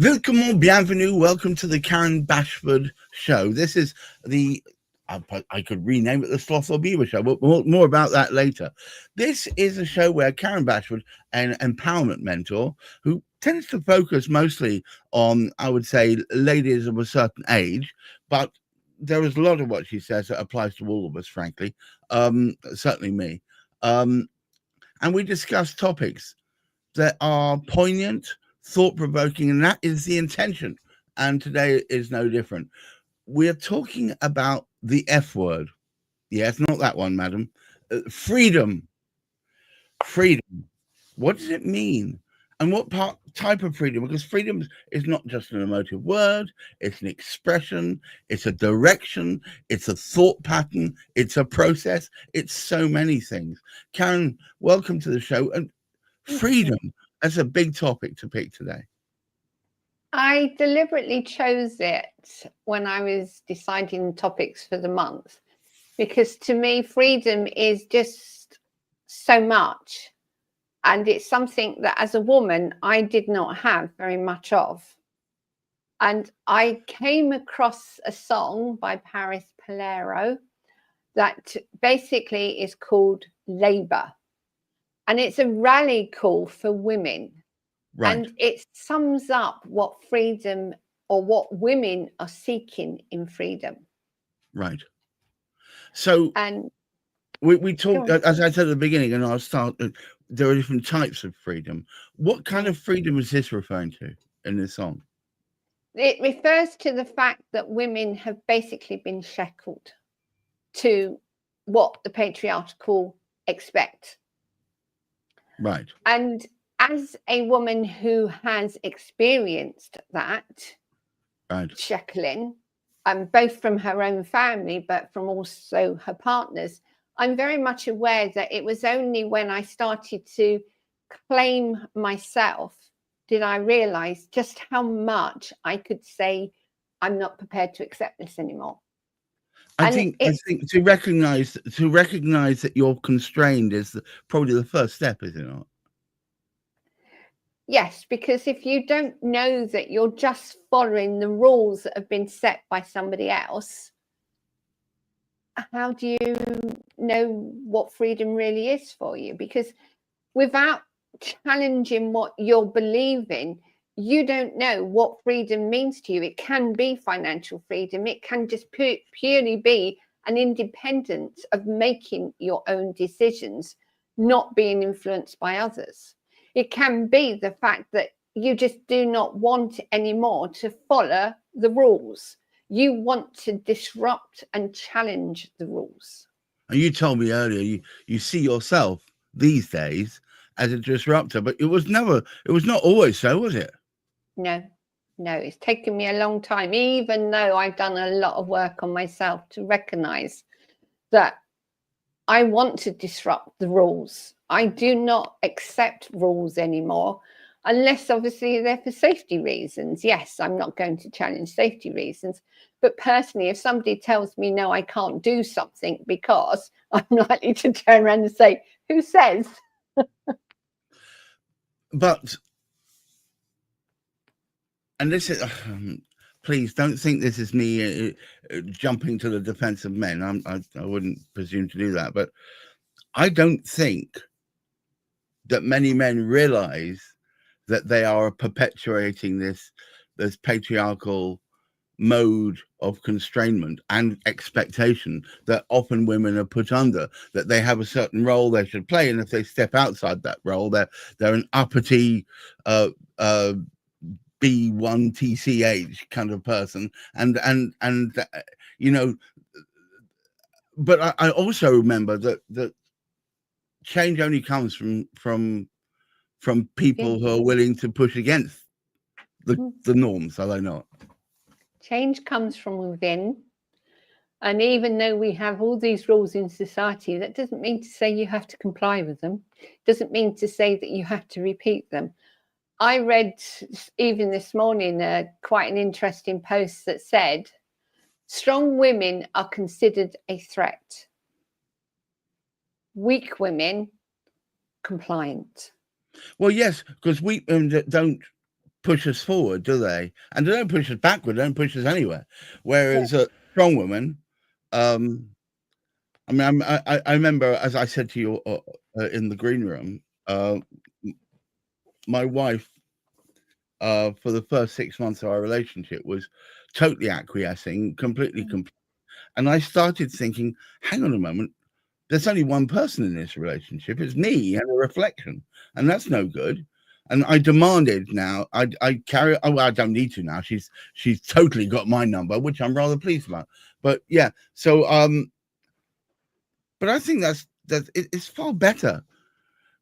Welcome, bienvenue. Welcome to the Karen Bashford Show. This is I could rename it the Sloth or Beaver Show, but more about that later. This is a show where Karen Bashford, an empowerment mentor who tends to focus mostly on, I would say, ladies of a certain age, but there is a lot of what she says that applies to all of us, frankly, certainly me. And we discuss topics that are poignant, thought-provoking, and that is the intention. And today is no different. We're talking about the F word. Yes, not that one, madam. Freedom. Freedom. What does it mean? And what type of freedom? Because freedom is not just an emotive word, it's an expression, it's a direction, it's a thought pattern, it's a process, it's so many things. Karen, welcome to the show. And freedom, that's a big topic to pick today. I deliberately chose it when I was deciding topics for the month, because to me, freedom is just so much. And it's something that as a woman, I did not have very much of. And I came across a song by Paris Palero that basically is called Labour. And it's a rally call for women. Right. And it sums up what freedom or what women are seeking in freedom. Right. So, and we talked, as I said at the beginning, and I'll start, there are different types of freedom. What kind of freedom is this referring to in this song? It refers to the fact that women have basically been shackled to what the patriarchal expect. Right. And as a woman who has experienced that shackling, both from her own family, but from also her partners, I'm very much aware that it was only when I started to claim myself did I realize just how much I could say, I'm not prepared to accept this anymore. I think to recognize that you're constrained is probably the first step, is it not? Yes, because if you don't know that you're just following the rules that have been set by somebody else, how do you know what freedom really is for you? Because without challenging what you're believing, you don't know what freedom means to you. It can be financial freedom. It can just purely be an independence of making your own decisions, not being influenced by others. It can be the fact that you just do not want anymore to follow the rules. You want to disrupt and challenge the rules. And you told me earlier, you see yourself these days as a disruptor, but it was not always so, was it? No, it's taken me a long time, even though I've done a lot of work on myself to recognize that I want to disrupt the rules. I do not accept rules anymore, unless obviously they're for safety reasons. Yes, I'm not going to challenge safety reasons. But personally, if somebody tells me, no, I can't do something because, I'm likely to turn around and say, who says? But, and this is, please don't think this is me jumping to the defense of men. I wouldn't presume to do that. But I don't think that many men realize that they are perpetuating this patriarchal mode of constrainment and expectation that often women are put under, that they have a certain role they should play, and if they step outside that role, they're an uppity B1 TCH kind of person, and you know. But I also remember that change only comes from people who are willing to push against the norms, are they not? Change comes from within. And even though we have all these rules in society, that doesn't mean to say you have to comply with them. Doesn't mean to say that you have to repeat them. I read even this morning quite an interesting post that said, strong women are considered a threat. Weak women, compliant. Well, yes, because we don't push us forward, do they? And they don't push us backward, they don't push us anywhere. Whereas a strong woman, I mean, I remember, as I said to you in the green room, my wife, for the first 6 months of our relationship, was totally acquiescing, completely. And I started thinking, hang on a moment, there's only one person in this relationship. It's me and a reflection, and that's no good. And I demanded now, I carry, oh, well, I don't need to now. She's totally got my number, which I'm rather pleased about. But yeah, so, but I think it's far better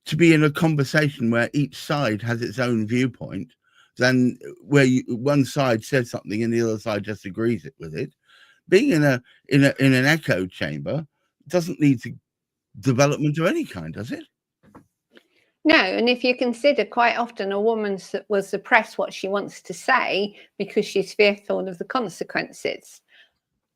to be in a conversation where each side has its own viewpoint than where one side says something and the other side just agrees with it. Being in an echo chamber doesn't lead to development of any kind, does it? No, and if you consider, quite often a woman will suppress what she wants to say because she's fearful of the consequences.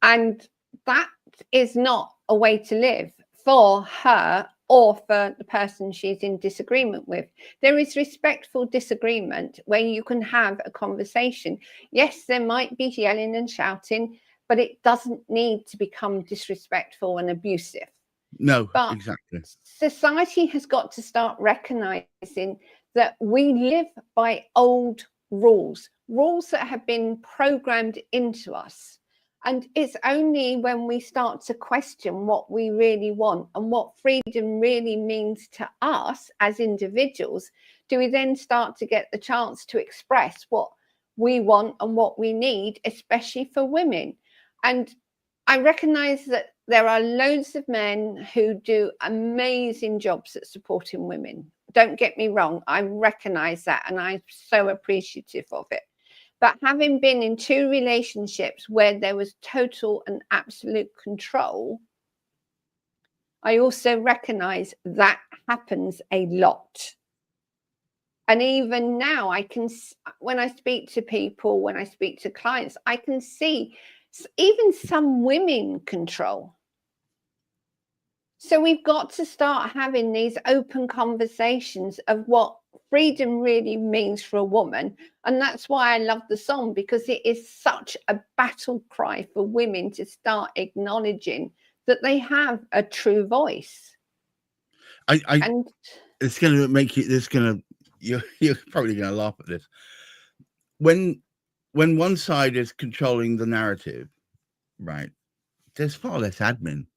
And that is not a way to live for her or for the person she's in disagreement with. There is respectful disagreement where you can have a conversation. Yes, there might be yelling and shouting, but it doesn't need to become disrespectful and abusive. No, but exactly. Society has got to start recognizing that we live by old rules that have been programmed into us. And it's only when we start to question what we really want and what freedom really means to us as individuals, do we then start to get the chance to express what we want and what we need, especially for women. And I recognize that there are loads of men who do amazing jobs at supporting women. Don't get me wrong, I recognize that and I'm so appreciative of it. But having been in 2 relationships where there was total and absolute control, I also recognize that happens a lot. And even now, when I speak to people, when I speak to clients, I can see even some women control. So we've got to start having these open conversations of what freedom really means for a woman. And that's why I love the song, because it is such a battle cry for women to start acknowledging that they have a true voice. And it's going to make you, you're probably going to laugh at this. When one side is controlling the narrative, right, there's far less admin.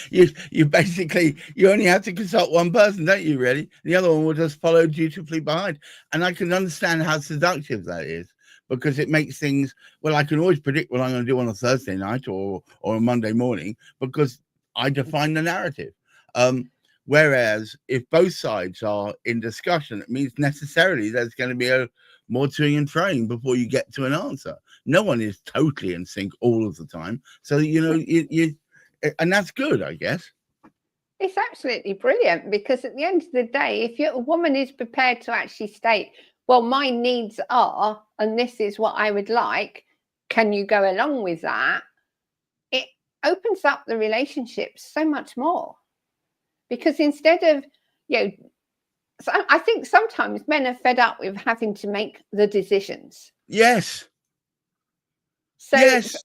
you basically, you only have to consult one person, don't you, really? The other one will just follow dutifully behind. And I can understand how seductive that is, because it makes things, well, I can always predict what I'm going to do on a Thursday night or a Monday morning, because I define the narrative. Whereas if both sides are in discussion, it means necessarily there's going to be a more toing and froing before you get to an answer. No one is totally in sync all of the time. So, you and that's good, I guess. It's absolutely brilliant, because at the end of the day, if a woman is prepared to actually state, well, my needs are, and this is what I would like, can you go along with that? It opens up the relationship so much more. Because instead of, so I think sometimes men are fed up with having to make the decisions. Yes. So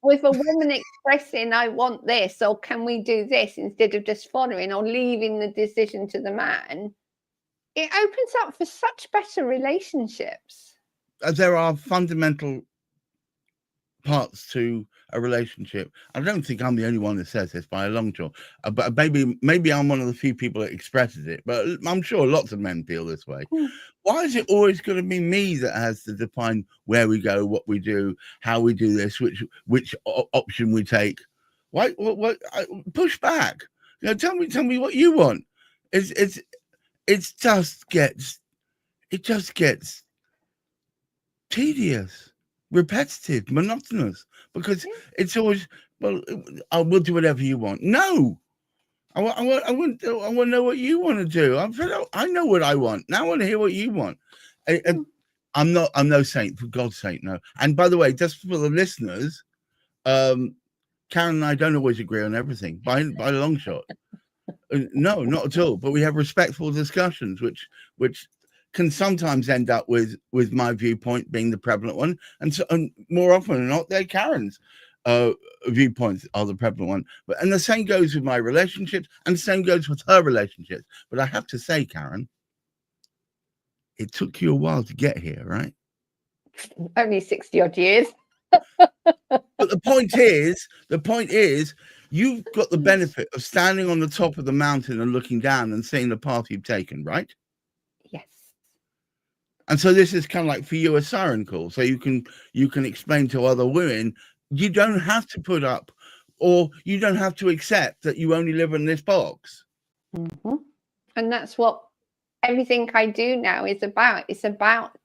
with a woman expressing, I want this, or can we do this, instead of just following or leaving the decision to the man, it opens up for such better relationships. There are fundamental parts to a relationship. I don't think I'm the only one that says this by a long shot, but maybe I'm one of the few people that expresses it, but I'm sure lots of men feel this way. Why is it always going to be me that has to define where we go, what we do, how we do this, which option we take? Why? What? Push back. Tell me what you want. It just gets tedious, repetitive, monotonous, because it's always, well, I will do whatever you want. No, I want to know what you want to do. I know what I want. Now I want to hear what you want. I'm no saint, for God's sake, no. And by the way, just for the listeners, Karen and I don't always agree on everything by a long shot. No, not at all. But we have respectful discussions, which can sometimes end up with my viewpoint being the prevalent one, and more often than not, they're Karen's viewpoints are the prevalent one. And the same goes with my relationships, and the same goes with her relationships. But I have to say, Karen, it took you a while to get here, right? Only 60 odd years. But the point is, you've got the benefit of standing on the top of the mountain and looking down and seeing the path you've taken, right? Yes. And so this is kind of like for you a siren call. So you can explain to other women, you don't have to put up, or you don't have to accept that you only live in this box. Mm-hmm. And that's what everything I do now is about. It's about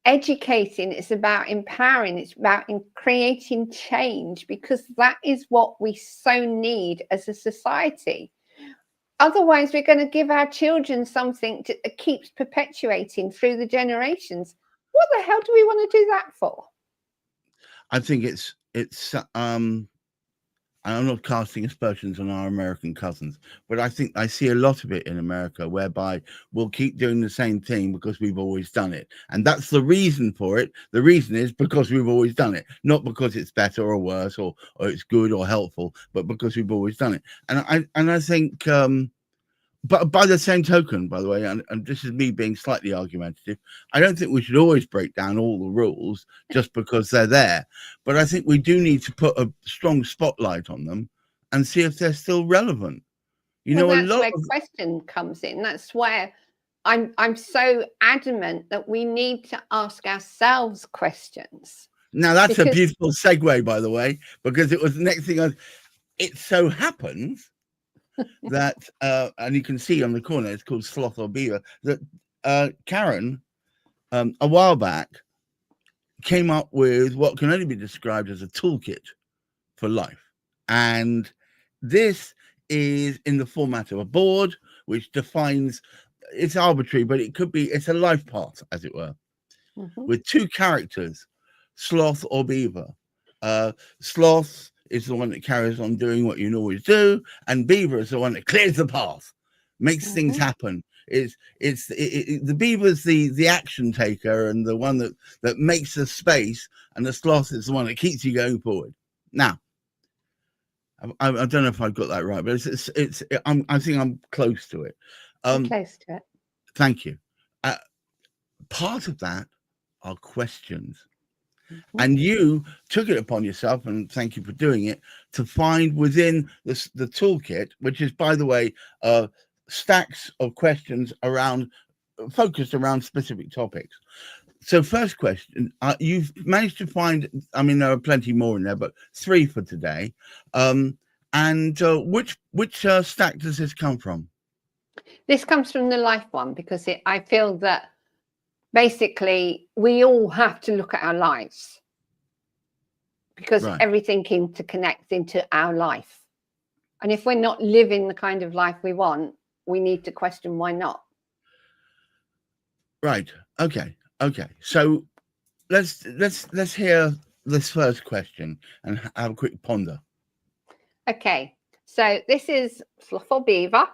educating, it's about empowering, it's about creating change, because that is what we so need as a society. Otherwise, we're going to give our children something that keeps perpetuating through the generations. What the hell do we want to do that for? I think it's I'm not casting aspersions on our American cousins, but I think I see a lot of it in America, whereby we'll keep doing the same thing because we've always done it. And that's the reason for it. The reason is because we've always done it, not because it's better or worse or it's good or helpful, but because we've always done it. And I think, but by the same token, by the way, and this is me being slightly argumentative, I don't think we should always break down all the rules just because they're there. But I think we do need to put a strong spotlight on them and see if they're still relevant. You know, that's where question comes in. That's where I'm so adamant that we need to ask ourselves questions. Now, that's a beautiful segue, by the way, because it was the next thing. It so happens that and you can see on the corner, it's called Sloth or Beaver, that Karen a while back came up with what can only be described as a toolkit for life. And this is in the format of a board which defines, it's arbitrary, but it's a life path, as it were, with two characters, Sloth or Beaver. Sloth is the one that carries on doing what you always do, and Beaver is the one that clears the path, makes things happen. The Beaver's the action taker and the one that makes the space, and the Sloth is the one that keeps you going forward. Now, I don't know if I've got that right, but I think I'm close to it. Close to it. Thank you. Part of that are questions. And you took it upon yourself, and thank you for doing it, to find within the toolkit, which is, by the way, stacks of questions focused around specific topics. So first question, you've managed to find, I mean, there are plenty more in there, but 3 for today. And which stack does this come from? This comes from the life one, because I feel that basically we all have to look at our lives, because everything interconnects into our life. And if we're not living the kind of life we want, we need to question why not. Right. Okay. So let's hear this first question and have a quick ponder. Okay. So this is Sloth or Beaver,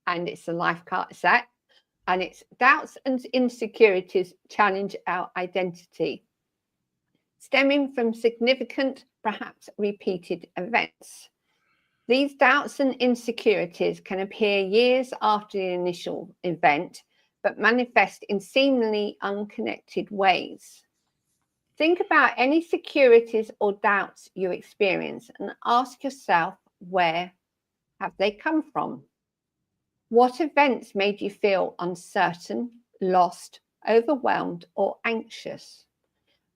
and it's a life card set. And it's doubts and insecurities challenge our identity, stemming from significant, perhaps repeated events. These doubts and insecurities can appear years after the initial event, but manifest in seemingly unconnected ways. Think about any securities or doubts you experience and ask yourself, where have they come from? What events made you feel uncertain, lost, overwhelmed, or anxious?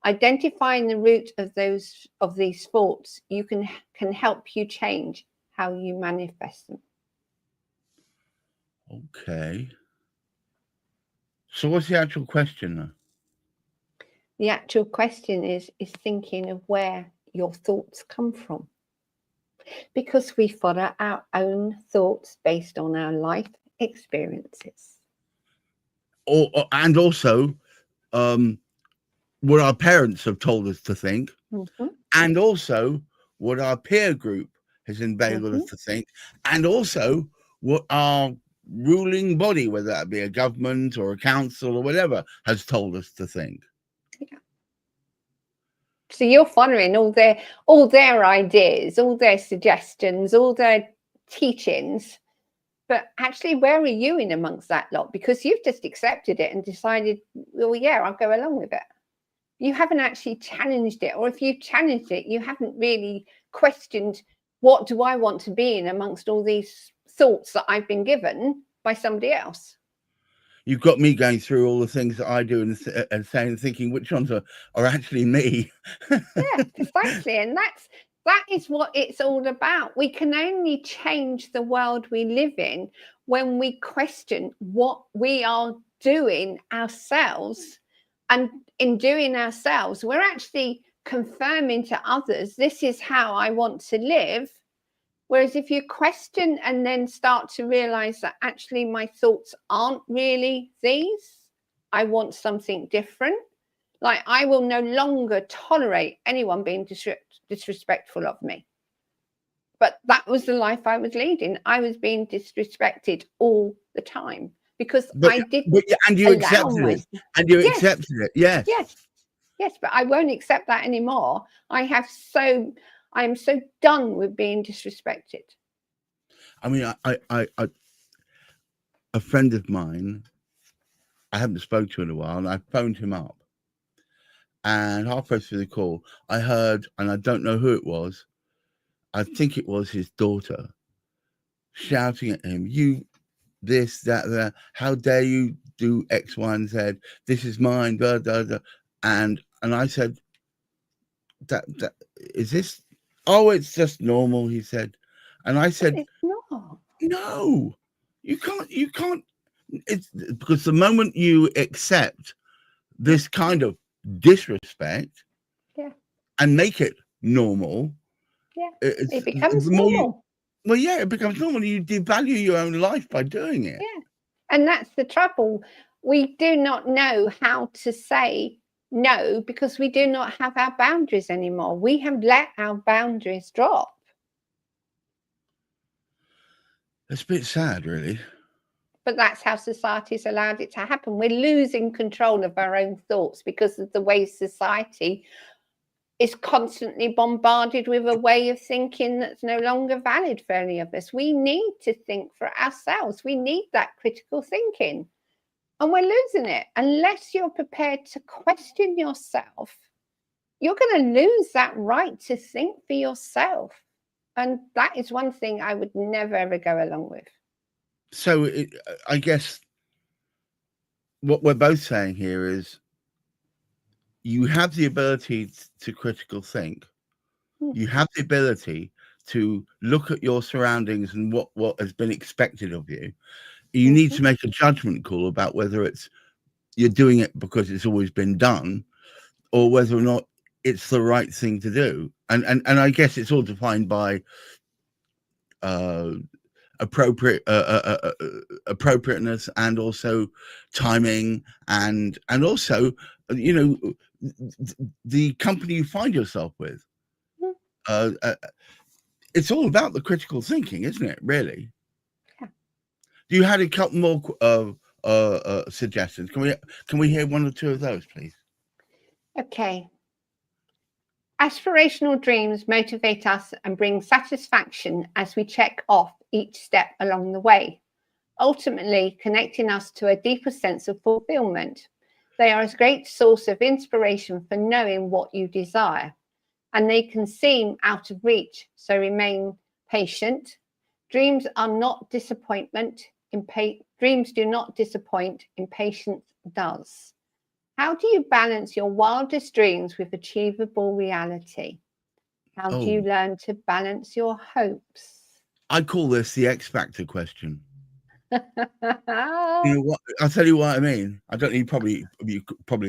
Identifying the root of these thoughts can help you change how you manifest them. Okay. So what's the actual question then? The actual question is thinking of where your thoughts come from. Because we follow our own thoughts based on our life experiences. And also what our parents have told us to think, and also what our peer group has inveigled us to think, and also what our ruling body, whether that be a government or a council or whatever, has told us to think. Yeah. So you're following all their ideas, all their suggestions, all their teachings. But actually, where are you in amongst that lot? Because you've just accepted it and decided, well, yeah, I'll go along with it. You haven't actually challenged it. Or if you've challenged it, you haven't really questioned, what do I want to be in amongst all these thoughts that I've been given by somebody else? You've got me going through all the things that I do and saying, thinking which ones are actually me. Yeah, precisely. And that is what it's all about. We can only change the world we live in when we question what we are doing ourselves. And in doing ourselves, we're actually confirming to others, this is how I want to live. Whereas if you question and then start to realize that actually my thoughts aren't really these, I want something different. Like, I will no longer tolerate anyone being disrespectful of me. But that was the life I was leading. I was being disrespected all the time because I didn't. And you accepted it. And you accepted it. Yes. Yes. But I won't accept that anymore. I am so done with being disrespected. I mean, a friend of mine, I haven't spoken to in a while, and I phoned him up. And halfway through the call, I heard, and I don't know who it was, I think it was his daughter, shouting at him, "You this, that, how dare you do X, Y, and Z? This is mine, blah, blah, blah." And I said, that is this? Oh, it's just normal, he said. And I said, it's not. No, you can't. It's because the moment you accept this kind of disrespect, and make it normal, it becomes normal. It becomes normal. You devalue your own life by doing it. Yeah, and that's the trouble. We do not know how to say no because we do not have our boundaries anymore. We have let our boundaries drop. It's a bit sad, really. But that's how society's allowed it to happen. We're losing control of our own thoughts because of the way society is constantly bombarded with a way of thinking that's no longer valid for any of us. We need to think for ourselves. We need that critical thinking. And we're losing it. Unless you're prepared to question yourself, you're going to lose that right to think for yourself. And that is one thing I would never, ever go along with. So I guess what we're both saying here is you have the ability to critical think. You have the ability to look at your surroundings and what has been expected of you. You need to make a judgment call about whether you're doing it because it's always been done or whether or not it's the right thing to do. And I guess it's all defined by appropriateness and also timing and also, you know, the company you find yourself with. It's all about the critical thinking, isn't it, really? Yeah. You had a couple more suggestions. Can we hear one or two of those, please? Okay. Aspirational dreams motivate us and bring satisfaction as we check off each step along the way, ultimately connecting us to a deeper sense of fulfillment. They are a great source of inspiration for knowing what you desire, and they can seem out of reach, so remain patient. Dreams are not disappointment. Dreams do not disappoint, impatience does. How do you balance your wildest dreams with achievable reality? How do you learn to balance your hopes? I call this the X Factor question. You know what? I'll tell you what I mean. I don't. You probably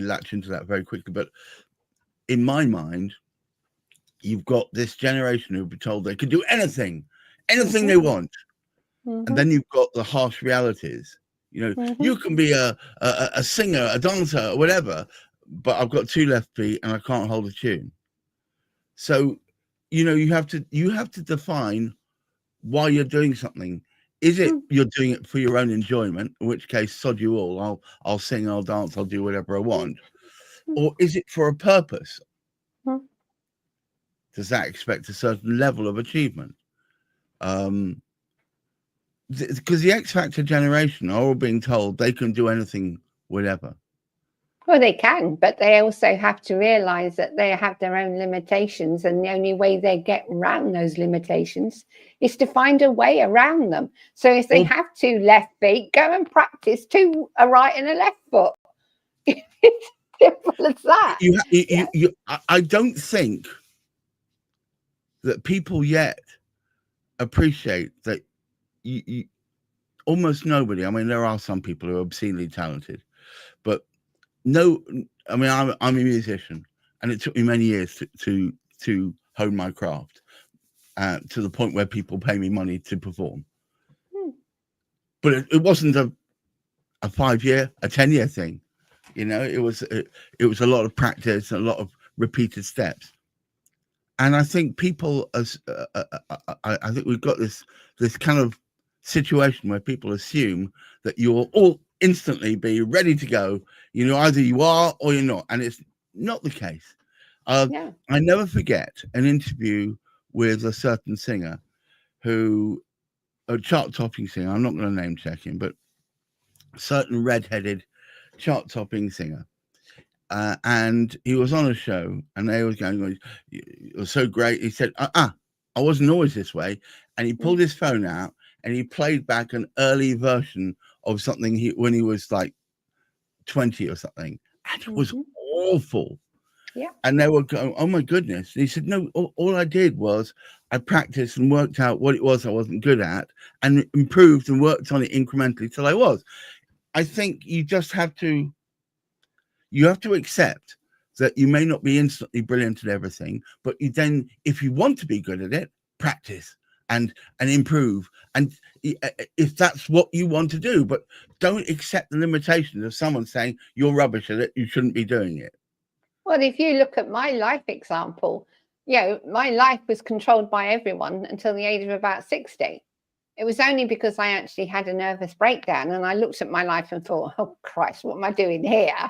latch into that very quickly, but in my mind, you've got this generation who've been told they can do anything they want, and then you've got the harsh realities. You know, you can be a singer, a dancer, whatever, but I've got 2 left feet and I can't hold a tune. So, you know, you have to define why you're doing something. Is it you're doing it for your own enjoyment, in which case, sod you all, I'll sing, I'll dance, I'll do whatever I want, or is it for a purpose? Does that expect a certain level of achievement? Because the X Factor generation are all being told they can do anything, whatever. Well, they can, but they also have to realize that they have their own limitations, and the only way they get around those limitations is to find a way around them. So if they have 2 left feet, go and practice 2, a right and a left foot. It's simple as that. I don't think that people yet appreciate that you almost nobody. I mean, there are some people who are obscenely talented, but no, I mean, I'm a musician, and it took me many years to hone my craft to the point where people pay me money to perform. But it wasn't a 5-year, a 10-year thing. You know, it was a lot of practice, a lot of repeated steps. And I think people, I think we've got this kind of situation where people assume that you'll all instantly be ready to go. You know, either you are or you're not, and it's not the case. I never forget an interview with a certain singer who, a chart-topping singer, I'm not going to name check him, but a certain red-headed chart-topping singer. And he was on a show, and they was going, it was so great. He said, I wasn't always this way. And he pulled his phone out, and he played back an early version of something when he was like 20 or something. And it was awful. Yeah. And they were going, oh my goodness. And he said, no, all I did was I practiced and worked out what it was I wasn't good at, and improved and worked on it incrementally till I was. I think you just have to, accept that you may not be instantly brilliant at everything, but you then, if you want to be good at it, practice and improve. And if that's what you want to do, but don't accept the limitations of someone saying you're rubbish at it, you shouldn't be doing it. Well, if you look at my life example, my life was controlled by everyone until the age of about 60. It was only because I actually had a nervous breakdown and I looked at my life and thought, oh Christ, what am I doing here?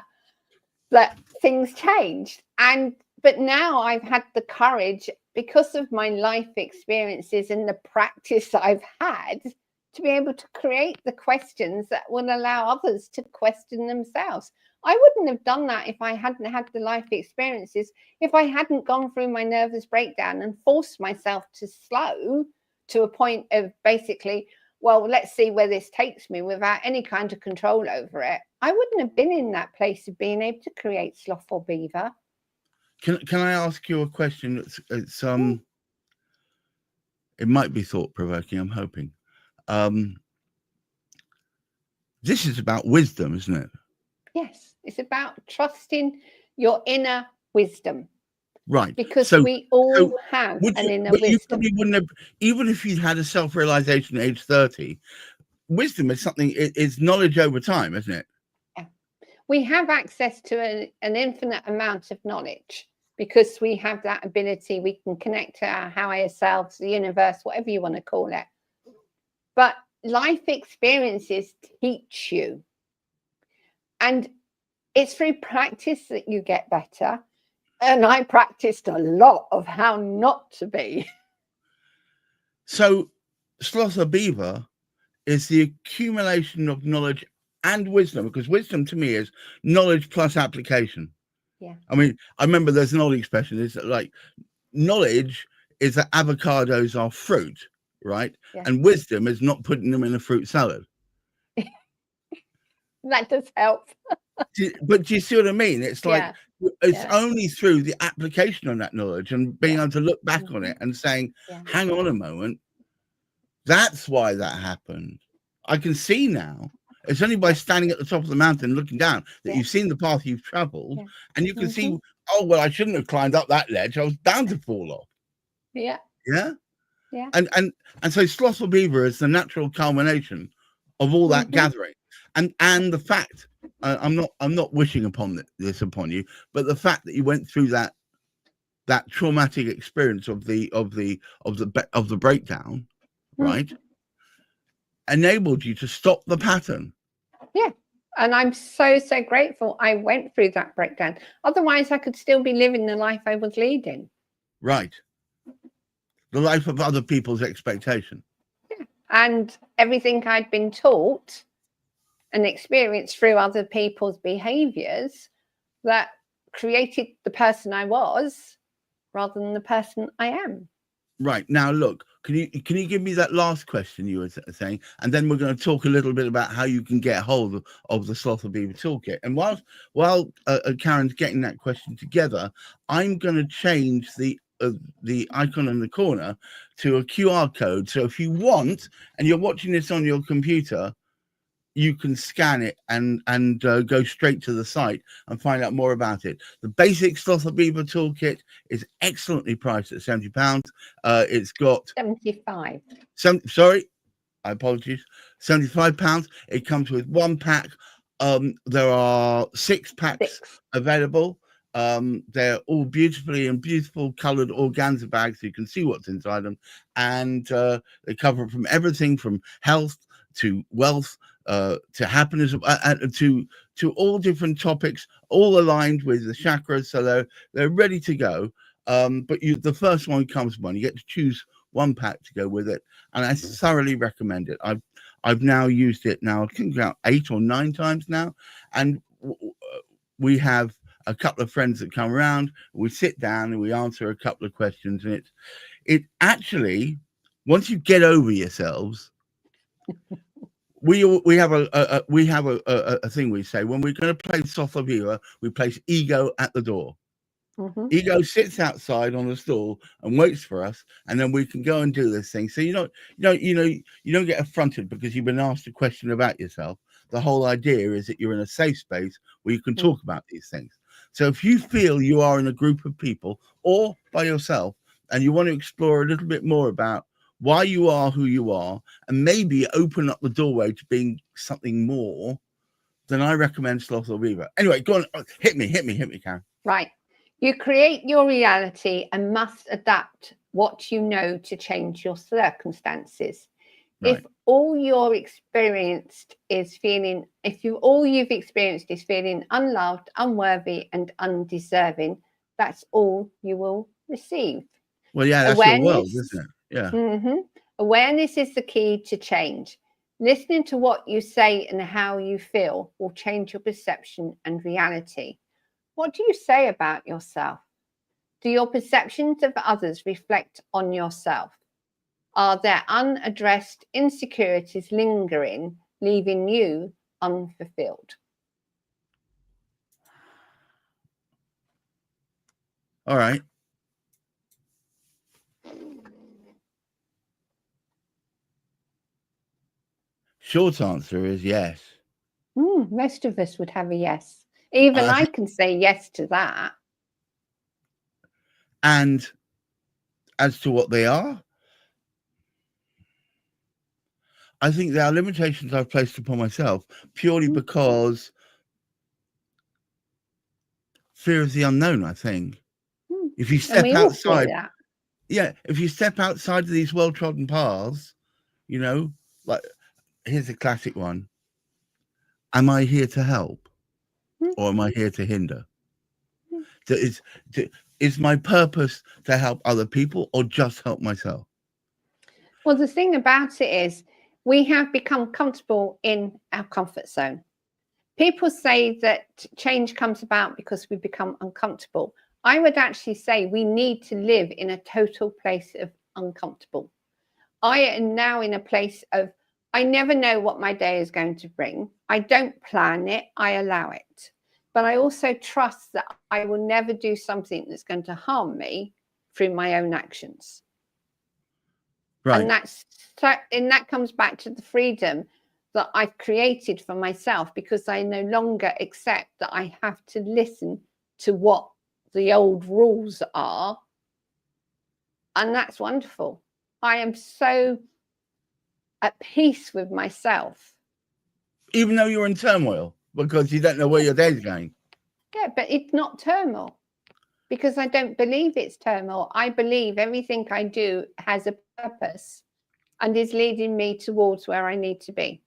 That things changed. But now I've had the courage, because of my life experiences and the practice that I've had, to be able to create the questions that will allow others to question themselves. I wouldn't have done that if I hadn't had the life experiences, if I hadn't gone through my nervous breakdown and forced myself to slow to a point of basically, well, let's see where this takes me without any kind of control over it. I wouldn't have been in that place of being able to create Sloth or Beaver. Can I ask you a question? It's it might be thought-provoking, I'm hoping. This is about wisdom, isn't it? Yes, it's about trusting your inner wisdom. Right. Because we all have an inner wisdom. You probably wouldn't have, even if you'd had a self-realization at age 30, wisdom is something, it's knowledge over time, isn't it? Yeah. We have access to an infinite amount of knowledge because we have that ability. We can connect to our higher selves, the universe, whatever you want to call it. But life experiences teach you. And it's through practice that you get better. And I practiced a lot of how not to be. So, Sloth or Beaver is the accumulation of knowledge and wisdom, because wisdom to me is knowledge plus application. Yeah. I mean, I remember there's an old expression, it's like knowledge is that avocados are fruit, right? Yeah. And wisdom is not putting them in a fruit salad. That does help. But do you see what I mean? It's like, it's only through the application of that knowledge and being able to look back on it and saying, hang on a moment, that's why that happened. I can see now. It's only by standing at the top of the mountain looking down that you've seen the path you've traveled, and you can see, oh, well, I shouldn't have climbed up that ledge. I was bound to fall off. Yeah. Yeah? Yeah. And so Sloth or Beaver is the natural culmination of all that gathering. And the fact, I'm not wishing upon this upon you, but the fact that you went through that traumatic experience of the breakdown, right? enabled you to stop the pattern. Yeah. And I'm so grateful I went through that breakdown. Otherwise, I could still be living the life I was leading. Right. The life of other people's expectation. Yeah. And everything I'd been taught and experienced through other people's behaviors that created the person I was rather than the person I am. Right. Now, look, can you give me that last question you were saying? And then we're going to talk a little bit about how you can get hold of the Sloth of Beaver Toolkit. And while Karen's getting that question together, I'm going to change the icon in the corner to a QR code. So if you want, and you're watching this on your computer, you can scan it and go straight to the site and find out more about it. The basic Sloth of Beaver Toolkit is excellently priced at £70. It's got 75. Sorry, I apologize. £75. It comes with one pack. There are 6 packs available. They're all beautiful colored organza bags, so you can see what's inside them, and they cover from everything from health to wealth, to happiness, to all different topics, all aligned with the chakras, so they're ready to go. But the first one comes one. You get to choose one pack to go with it, and I thoroughly recommend it. I've now used it I think about 8 or 9 times now, and we have a couple of friends that come around. We sit down and we answer a couple of questions, and it actually, once you get over yourselves. We have a thing we say when we're going to play Sloth of Beaver, we place ego at the door. Mm-hmm. Ego sits outside on the stool and waits for us, and then we can go and do this thing. So you don't get affronted because you've been asked a question about yourself. The whole idea is that you're in a safe space where you can talk about these things. So if you feel you are in a group of people or by yourself and you want to explore a little bit more about why you are who you are, and maybe open up the doorway to being something more, then I recommend Sloth of Beaver. Anyway, go on, hit me, Karen. Right. You create your reality and must adapt what you know to change your circumstances. Right. If all you've experienced is feeling unloved, unworthy, and undeserving, that's all you will receive. Well, yeah, that's your world, isn't it? Yeah. Mm-hmm. Awareness is the key to change. Listening to what you say and how you feel will change your perception and reality. What do you say about yourself? Do your perceptions of others reflect on yourself? Are there unaddressed insecurities lingering, leaving you unfulfilled? All right. Short answer is yes. Most of us would have a yes. Even I can say yes to that. And as to what they are, I think there are limitations I've placed upon myself purely because fear of the unknown, I think. If you step outside, if you step outside of these well-trodden paths, like here's a classic one. Am I here to help or am I here to hinder? Is my purpose to help other people or just help myself? Well, the thing about it is we have become comfortable in our comfort zone. People say that change comes about because we become uncomfortable. I would actually say we need to live in a total place of uncomfortable. I am now in a place of, I never know what my day is going to bring. I don't plan it, I allow it. But I also trust that I will never do something that's going to harm me through my own actions. Right. And that comes back to the freedom that I've created for myself, because I no longer accept that I have to listen to what the old rules are. And that's wonderful. I am so at peace with myself. Even though you're in turmoil because you don't know where your day's going. Yeah, but it's not turmoil because I don't believe it's turmoil. I believe everything I do has a purpose and is leading me towards where I need to be.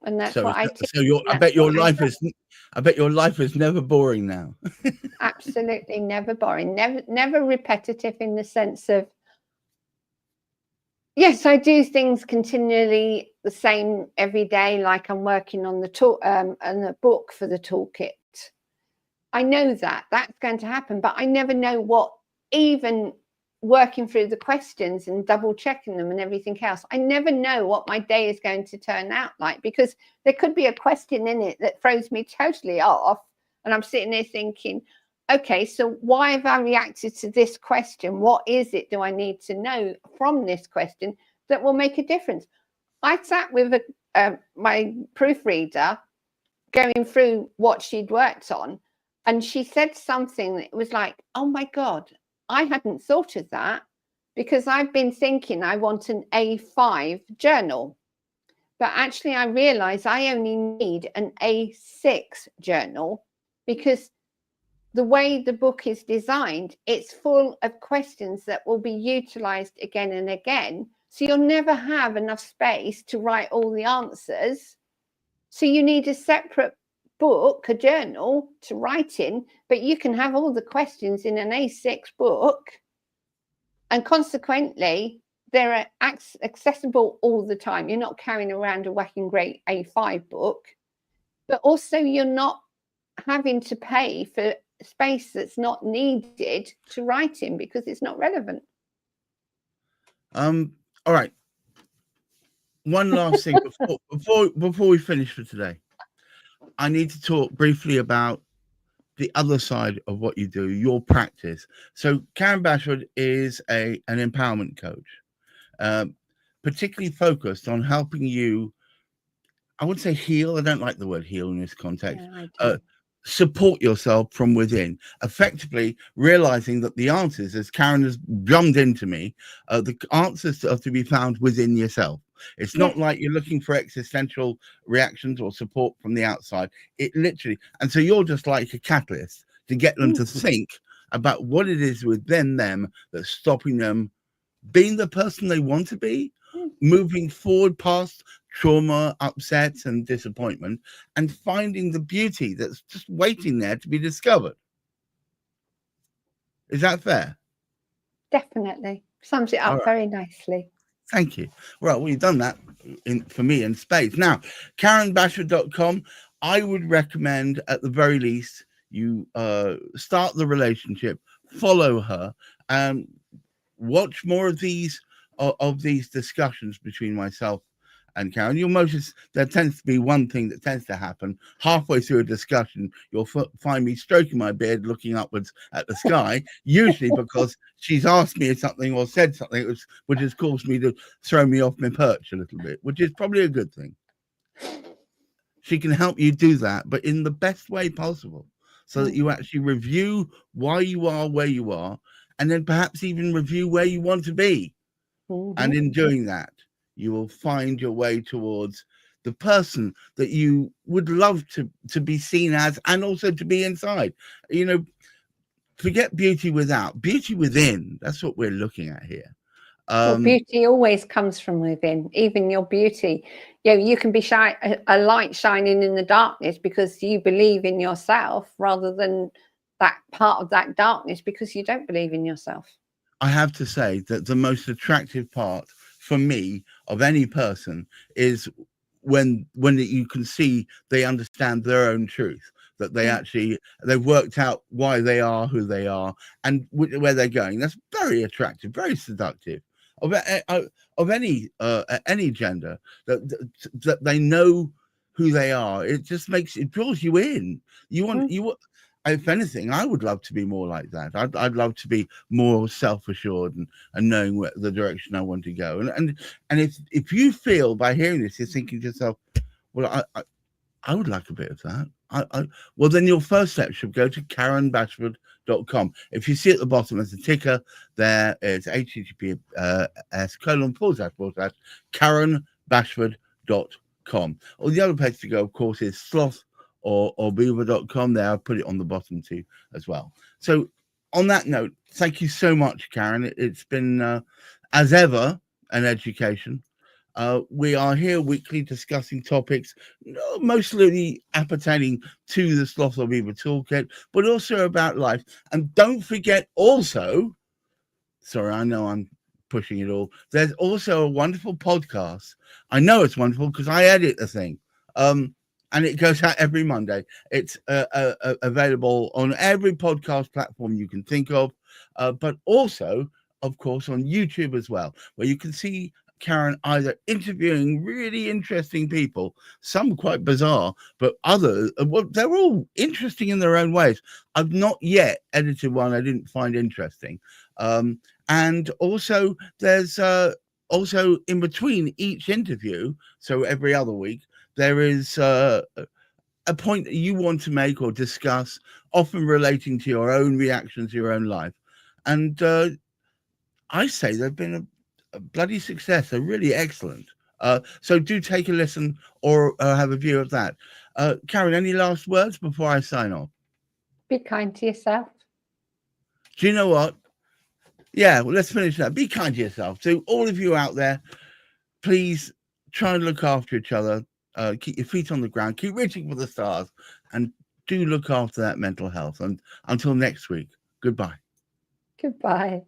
And that's what I teach. So I bet your life is never boring now. Absolutely never boring, never repetitive, in the sense of, yes, I do things continually the same every day, like I'm working on the book for the toolkit. I know that that's going to happen, but I never know what, even working through the questions and double checking them and everything else, I never know what my day is going to turn out like, because there could be a question in it that throws me totally off, and I'm sitting there thinking, okay, so why have I reacted to this question? What is it do I need to know from this question that will make a difference? I sat with my proofreader going through what she'd worked on, and she said something that was like, oh my God, I hadn't thought of that, because I've been thinking I want an A5 journal. But actually, I realized I only need an A6 journal, because the way the book is designed, it's full of questions that will be utilized again and again. So you'll never have enough space to write all the answers. So you need a separate book, a journal to write in, but you can have all the questions in an A6 book. And consequently, they're accessible all the time. You're not carrying around a whacking great A5 book, but also you're not having to pay for space that's not needed to write in, because it's not relevant. All right. One last thing before we finish for today. I need to talk briefly about the other side of what you do, your practice. So Karen Bashwood is an empowerment coach, particularly focused on helping you, I would say heal. I don't like the word heal in this context. Yeah, support yourself from within, effectively realizing that the answers, as Karen has drummed into me, the answers are to be found within yourself. It's not like you're looking for existential reactions or support from the outside. It literally, and so you're just like a catalyst to get them to think about what it is within them that's stopping them being the person they want to be, moving forward past trauma, upsets, and disappointment, and finding the beauty that's just waiting there to be discovered. Is that fair? Definitely. Sums it up very nicely. Thank you. Well, you've done that for me in spades. Now, KarenBashwood.com, I would recommend at the very least you start the relationship, follow her, and watch more of these discussions between myself and Karen. You'll notice there tends to be one thing that tends to happen halfway through a discussion. You'll find me stroking my beard, looking upwards at the sky, usually because she's asked me something or said something which has caused me to throw me off my perch a little bit, which is probably a good thing. She can help you do that, but in the best way possible, so that you actually review why you are where you are, and then perhaps even review where you want to be. And in doing that, you will find your way towards the person that you would love to be seen as, and also to be inside. You know, forget beauty without, beauty within. That's what we're looking at here. Well, beauty always comes from within, even your beauty. You know, you can be a light shining in the darkness because you believe in yourself, rather than that part of that darkness because you don't believe in yourself. I have to say that the most attractive part for me of any person is when you can see they understand their own truth, that they they've worked out why they are who they are and where they're going. That's very attractive, very seductive of any gender, that they know who they are. It just draws you in. If anything, I would love to be more like that. I'd love to be more self-assured and knowing the direction I want to go. And if you feel by hearing this, you're thinking to yourself, well, I would like a bit of that. Well, then your first step should go to KarenBashwood.com. If you see at the bottom there's a ticker there, it's https://KarenBashwood.com. Or the other place to go, of course, is sloth or beaver.com. There, I'll put it on the bottom too as well. So on that note, thank you so much, Karen. It's been, as ever, an education. We are here weekly discussing topics mostly appertaining to the Sloth or Beaver Toolkit, but also about life. And don't forget also, sorry, I know I'm pushing it all. There's also a wonderful podcast. I know it's wonderful because I edit the thing. And it goes out every Monday. It's available on every podcast platform you can think of, but also, of course, on YouTube as well, where you can see Karen either interviewing really interesting people, some quite bizarre, but others, well, they're all interesting in their own ways. I've not yet edited one I didn't find interesting. And also, there's also in between each interview, so every other week, there is a point that you want to make or discuss, often relating to your own reactions to your own life. And I say they've been a bloody success. They're really excellent. So do take a listen or have a view of that. Karen, any last words before I sign off? Be kind to yourself. Do you know what? Yeah, well, let's finish that. Be kind to yourself. To all of you out there, please try and look after each other. Keep your feet on the ground. Keep reaching for the stars. And do look after that mental health. And until next week, goodbye. Goodbye.